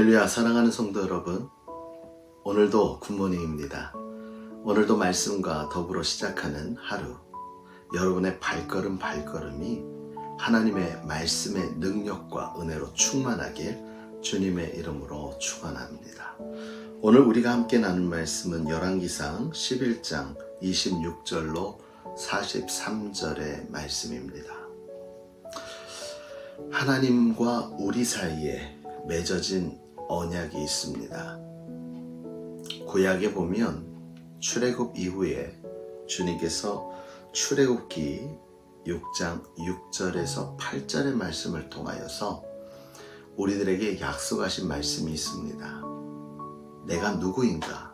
할렐루야. 사랑하는 성도 여러분, 오늘도 굿모닝입니다. 오늘도 말씀과 더불어 시작하는 하루, 여러분의 발걸음이 하나님의 말씀의 능력과 은혜로 충만하길 주님의 이름으로 축원합니다. 오늘 우리가 함께 나눌 말씀은 열왕기상 11장 26절로 43절의 말씀입니다. 하나님과 우리 사이에 맺어진 언약이 있습니다. 구약에 보면 출애굽 이후에 주님께서 출애굽기 6장 6절에서 8절의 말씀을 통하여서 우리들에게 약속하신 말씀이 있습니다. 내가 누구인가?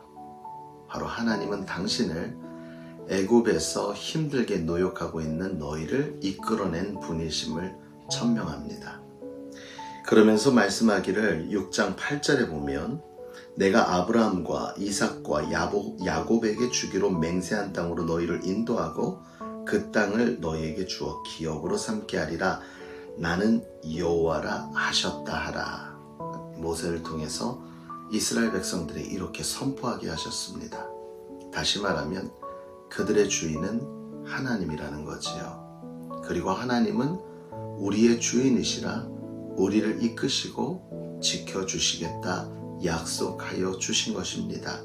바로 하나님은 당신을 애굽에서 힘들게 노역하고 있는 너희를 이끌어낸 분이심을 천명합니다. 그러면서 말씀하기를 6장 8절에 보면 내가 아브라함과 이삭과 야곱에게 주기로 맹세한 땅으로 너희를 인도하고 그 땅을 너희에게 주어 기업으로 삼게 하리라. 나는 여호와라 하셨다 하라. 모세를 통해서 이스라엘 백성들이 이렇게 선포하게 하셨습니다. 다시 말하면 그들의 주인은 하나님이라는 거지요. 그리고 하나님은 우리의 주인이시라 우리를 이끄시고 지켜주시겠다 약속하여 주신 것입니다.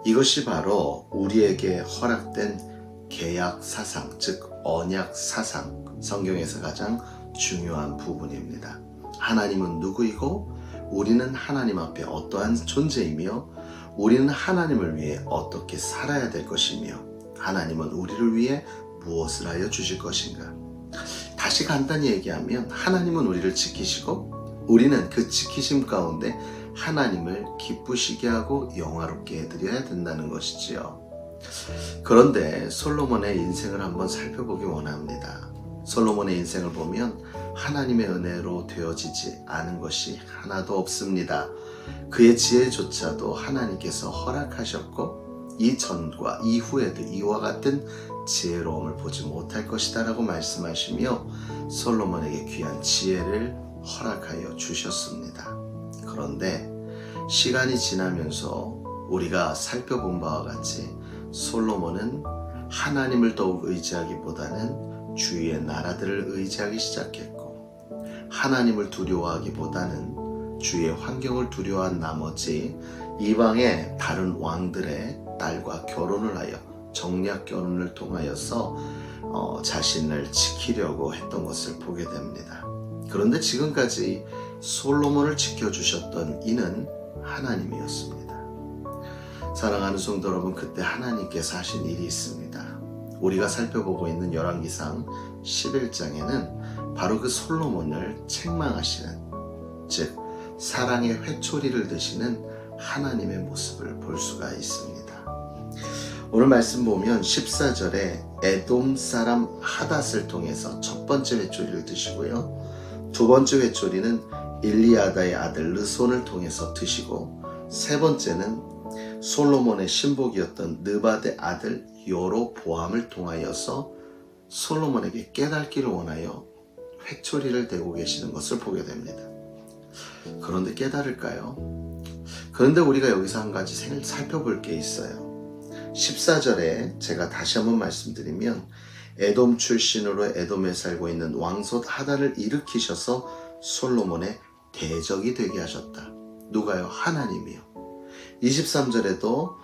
이것이 바로 우리에게 허락된 계약 사상, 즉 언약 사상, 성경에서 가장 중요한 부분입니다. 하나님은 누구이고 우리는 하나님 앞에 어떠한 존재이며 우리는 하나님을 위해 어떻게 살아야 될 것이며 하나님은 우리를 위해 무엇을 하여 주실 것인가. 다시 간단히 얘기하면 하나님은 우리를 지키시고 우리는 그 지키심 가운데 하나님을 기쁘시게 하고 영화롭게 해드려야 된다는 것이지요. 그런데 솔로몬의 인생을 한번 살펴보기 원합니다. 솔로몬의 인생을 보면 하나님의 은혜로 되어지지 않은 것이 하나도 없습니다. 그의 지혜조차도 하나님께서 허락하셨고 이전과 이후에도 이와 같은 지혜로움을 보지 못할 것이다 라고 말씀하시며 솔로몬에게 귀한 지혜를 허락하여 주셨습니다. 그런데 시간이 지나면서 우리가 살펴본 바와 같이 솔로몬은 하나님을 더욱 의지하기보다는 주위의 나라들을 의지하기 시작했고 하나님을 두려워하기보다는 주위의 환경을 두려워한 나머지 이방의 다른 왕들의 딸과 결혼을 하여 정략 결혼을 통하여서 자신을 지키려고 했던 것을 보게 됩니다. 그런데 지금까지 솔로몬을 지켜주셨던 이는 하나님이었습니다. 사랑하는 성도 여러분, 그때 하나님께서 하신 일이 있습니다. 우리가 살펴보고 있는 열왕기상 11장에는 바로 그 솔로몬을 책망하시는, 즉 사랑의 회초리를 드시는 하나님의 모습을 볼 수가 있습니다. 오늘 말씀 보면 14절에 에돔 사람 하닷을 통해서 첫 번째 회초리를 드시고요. 두 번째 회초리는 일리아다의 아들 르손을 통해서 드시고 세 번째는 솔로몬의 신복이었던 느바데 아들 여로보암을 통하여서 솔로몬에게 깨닫기를 원하여 회초리를 대고 계시는 것을 보게 됩니다. 그런데 깨달을까요? 그런데 우리가 여기서 한 가지 살펴볼 게 있어요. 14절에 제가 다시 한번 말씀드리면 에돔 출신으로 에돔에 살고 있는 왕손 하닷을 일으키셔서 솔로몬의 대적이 되게 하셨다. 누가요? 하나님이요. 23절에도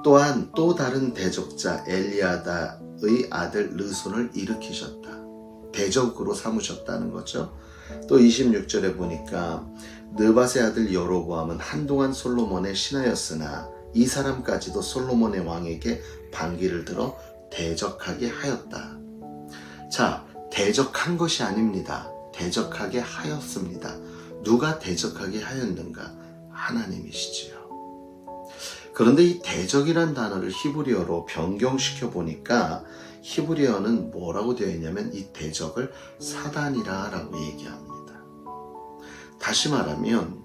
또한 또 다른 대적자 엘리아다의 아들 르손을 일으키셨다. 대적으로 삼으셨다는 거죠. 또 26절에 보니까 느밧의 아들 여로보암은 한동안 솔로몬의 신하였으나 이 사람까지도 솔로몬의 왕에게 반기를 들어 대적하게 하였다. 자, 대적한 것이 아닙니다. 대적하게 하였습니다. 누가 대적하게 하였는가? 하나님이시지요. 그런데 이 대적이란 단어를 히브리어로 변경시켜 보니까 히브리어는 뭐라고 되어 있냐면 이 대적을 사단이라 라고 얘기합니다. 다시 말하면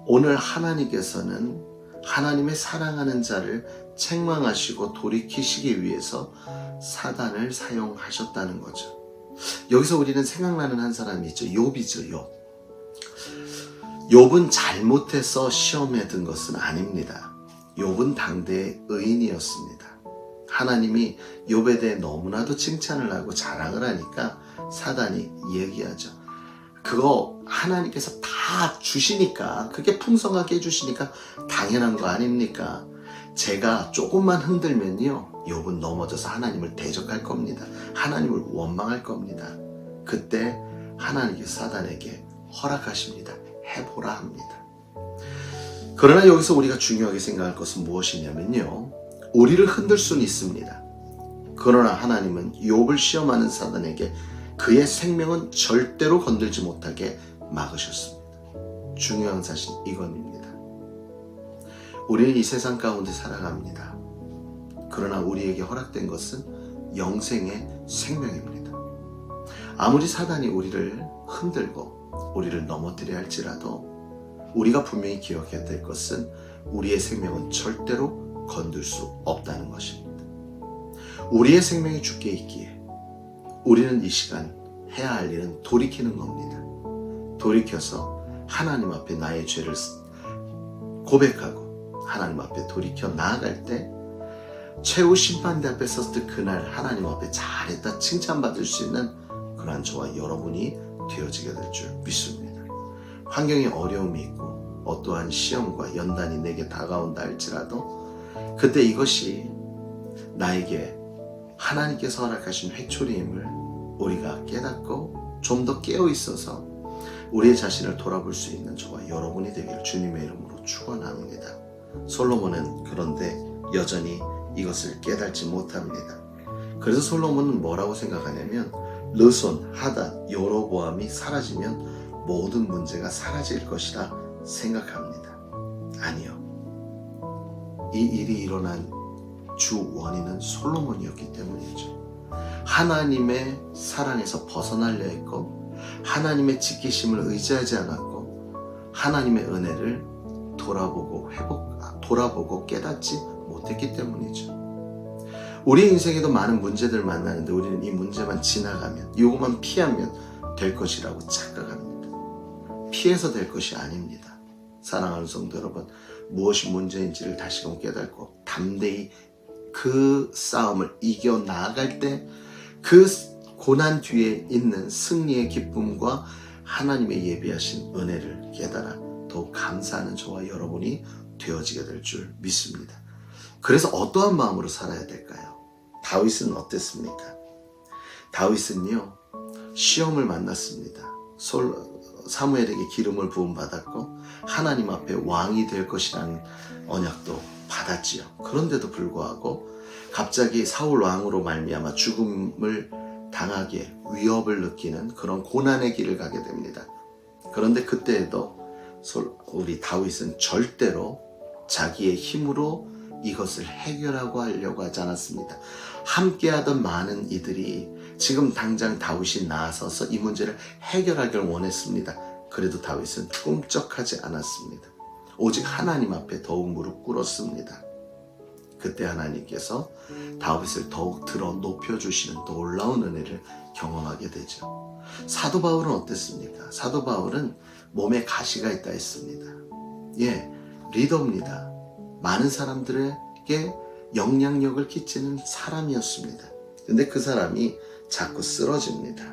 오늘 하나님께서는 하나님의 사랑하는 자를 책망하시고 돌이키시기 위해서 사단을 사용하셨다는 거죠. 여기서 우리는 생각나는 한 사람이 있죠. 욥이죠. 욥. 욥은 잘못해서 시험에 든 것은 아닙니다. 욥은 당대의 의인이었습니다. 하나님이 욥에 대해 너무나도 칭찬을 하고 자랑을 하니까 사단이 얘기하죠. 그거 하나님께서 다 주시니까, 그게 풍성하게 해주시니까 당연한 거 아닙니까? 제가 조금만 흔들면요, 욥은 넘어져서 하나님을 대적할 겁니다. 하나님을 원망할 겁니다. 그때 하나님께서 사단에게 허락하십니다. 해보라 합니다. 그러나 여기서 우리가 중요하게 생각할 것은 무엇이냐면요, 우리를 흔들 수는 있습니다. 그러나 하나님은 욥을 시험하는 사단에게 그의 생명은 절대로 건들지 못하게 막으셨습니다. 중요한 사실 이겁니다. 우리는 이 세상 가운데 살아갑니다. 그러나 우리에게 허락된 것은 영생의 생명입니다. 아무리 사단이 우리를 흔들고 우리를 넘어뜨려 할지라도 우리가 분명히 기억해야 될 것은 우리의 생명은 절대로 건들 수 없다는 것입니다. 우리의 생명이 주께 있기에 우리는 이 시간 해야 할 일은 돌이키는 겁니다. 돌이켜서 하나님 앞에 나의 죄를 고백하고 하나님 앞에 돌이켜 나아갈 때 최후 심판대 앞에 섰을 때 그날 하나님 앞에 잘했다 칭찬받을 수 있는 그러한 저와 여러분이 되어지게 될 줄 믿습니다. 환경에 어려움이 있고 어떠한 시험과 연단이 내게 다가온다 할지라도 그때 이것이 나에게 하나님께서 허락하신 회초리임을 우리가 깨닫고 좀 더 깨어 있어서 우리의 자신을 돌아볼 수 있는 저와 여러분이 되기를 주님의 이름으로 축원합니다. 솔로몬은 그런데 여전히 이것을 깨닫지 못합니다. 그래서 솔로몬은 뭐라고 생각하냐면 르손, 하닷, 여로보암이 사라지면 모든 문제가 사라질 것이라 생각합니다. 아니요. 이 일이 일어난 주 원인은 솔로몬이었기 때문이죠. 하나님의 사랑에서 벗어나려 했고 하나님의 지키심을 의지하지 않았고 하나님의 은혜를 돌아보고 깨닫지 못했기 때문이죠. 우리 인생에도 많은 문제들 만나는데 우리는 이 문제만 지나가면 이것만 피하면 될 것이라고 착각합니다. 피해서 될 것이 아닙니다. 사랑하는 성도 여러분, 무엇이 문제인지를 다시금 깨닫고 담대히 그 싸움을 이겨 나아갈 때 그 고난 뒤에 있는 승리의 기쁨과 하나님의 예비하신 은혜를 깨달아 더욱 감사하는 저와 여러분이 되어지게 될 줄 믿습니다. 그래서 어떠한 마음으로 살아야 될까요? 다윗은 어땠습니까? 다윗은요, 시험을 만났습니다. 사무엘에게 기름을 부음받았고 하나님 앞에 왕이 될 것이라는 언약도 받았지요. 그런데도 불구하고 갑자기 사울 왕으로 말미암아 죽음을 당하게 위협을 느끼는 그런 고난의 길을 가게 됩니다. 그런데 그때에도 우리 다윗은 절대로 자기의 힘으로 이것을 해결하고 하려고 하지 않았습니다. 함께하던 많은 이들이 지금 당장 다윗이 나서서 이 문제를 해결하기를 원했습니다. 그래도 다윗은 꿈쩍하지 않았습니다. 오직 하나님 앞에 더욱 무릎 꿇었습니다. 그때 하나님께서 다윗을 더욱 들어 높여주시는 놀라운 은혜를 경험하게 되죠. 사도 바울은 어땠습니까? 사도 바울은 몸에 가시가 있다 했습니다. 리더입니다. 많은 사람들에게 영향력을 끼치는 사람이었습니다. 근데 그 사람이 자꾸 쓰러집니다.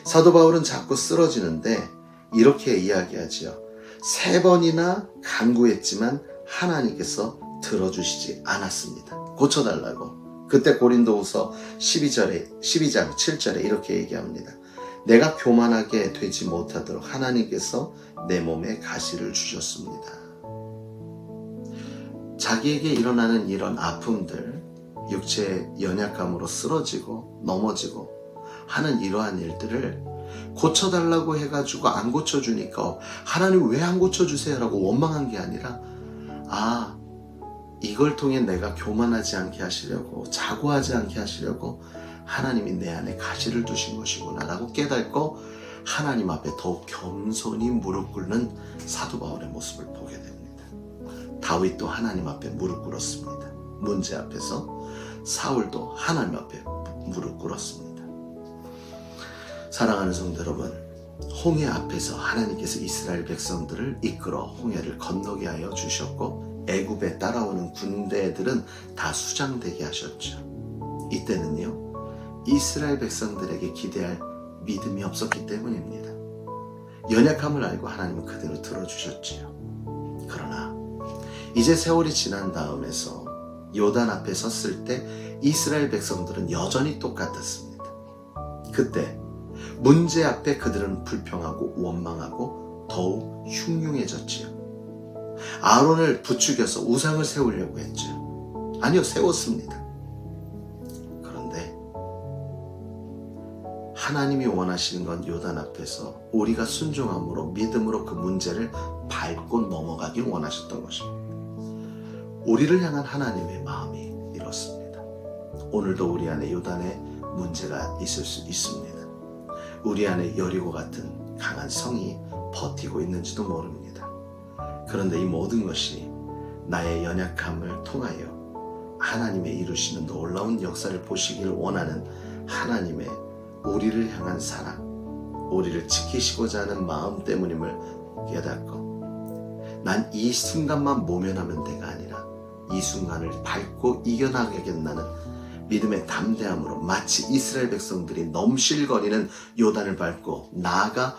사도 바울은 자꾸 쓰러지는데 이렇게 이야기하지요. 3번이나 간구했지만 하나님께서 들어주시지 않았습니다. 고쳐달라고. 그때 고린도후서 12장 7절에 이렇게 얘기합니다. 내가 교만하게 되지 못하도록 하나님께서 내 몸에 가시를 주셨습니다. 자기에게 일어나는 이런 아픔들, 육체의 연약함으로 쓰러지고 넘어지고 하는 이러한 일들을 고쳐달라고 해가지고 안 고쳐주니까 하나님 왜 안 고쳐주세요? 라고 원망한 게 아니라 이걸 통해 내가 교만하지 않게 하시려고, 자고하지 않게 하시려고 하나님이 내 안에 가시를 두신 것이구나 라고 깨닫고 하나님 앞에 더욱 겸손히 무릎 꿇는 사도 바울의 모습을 보게 됩니다. 다윗도 하나님 앞에 무릎 꿇었습니다. 문제 앞에서. 사울도 하나님 앞에 무릎 꿇었습니다. 사랑하는 성도 여러분, 홍해 앞에서 하나님께서 이스라엘 백성들을 이끌어 홍해를 건너게 하여 주셨고 애굽에 따라오는 군대들은 다 수장되게 하셨죠. 이때는요, 이스라엘 백성들에게 기대할 믿음이 없었기 때문입니다. 연약함을 알고 하나님은 그대로 들어주셨지요. 그러나 이제 세월이 지난 다음에서 요단 앞에 섰을 때 이스라엘 백성들은 여전히 똑같았습니다. 그때 문제 앞에 그들은 불평하고 원망하고 더욱 흉흉해졌지요. 아론을 부추겨서 우상을 세우려고 했죠. 아니요, 세웠습니다. 그런데 하나님이 원하시는 건 요단 앞에서 우리가 순종함으로 믿음으로 그 문제를 밟고 넘어가길 원하셨던 것입니다. 우리를 향한 하나님의 마음이 이렇습니다. 오늘도 우리 안에 요단의 문제가 있을 수 있습니다. 우리 안에 여리고 같은 강한 성이 버티고 있는지도 모릅니다. 그런데 이 모든 것이 나의 연약함을 통하여 하나님의 이루시는 놀라운 역사를 보시기를 원하는 하나님의 우리를 향한 사랑, 우리를 지키시고자 하는 마음 때문임을 깨닫고 난 이 순간만 모면하면 내가 아니라 이 순간을 밟고 이겨나가겠다는 믿음의 담대함으로 마치 이스라엘 백성들이 넘실거리는 요단을 밟고 나아가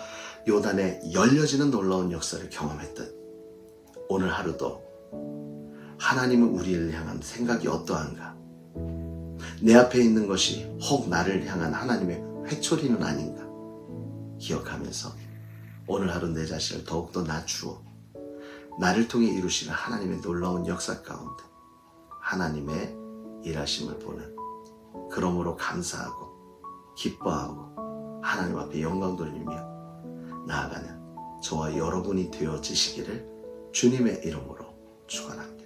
요단에 열려지는 놀라운 역사를 경험했듯 오늘 하루도 하나님은 우리를 향한 생각이 어떠한가? 내 앞에 있는 것이 혹 나를 향한 하나님의 회초리는 아닌가? 기억하면서 오늘 하루 내 자신을 더욱더 낮추어 나를 통해 이루시는 하나님의 놀라운 역사 가운데 하나님의 일하심을 보는, 그러므로 감사하고 기뻐하고 하나님 앞에 영광 돌리며 나아가는 저와 여러분이 되어지시기를 주님의 이름으로 축원합니다.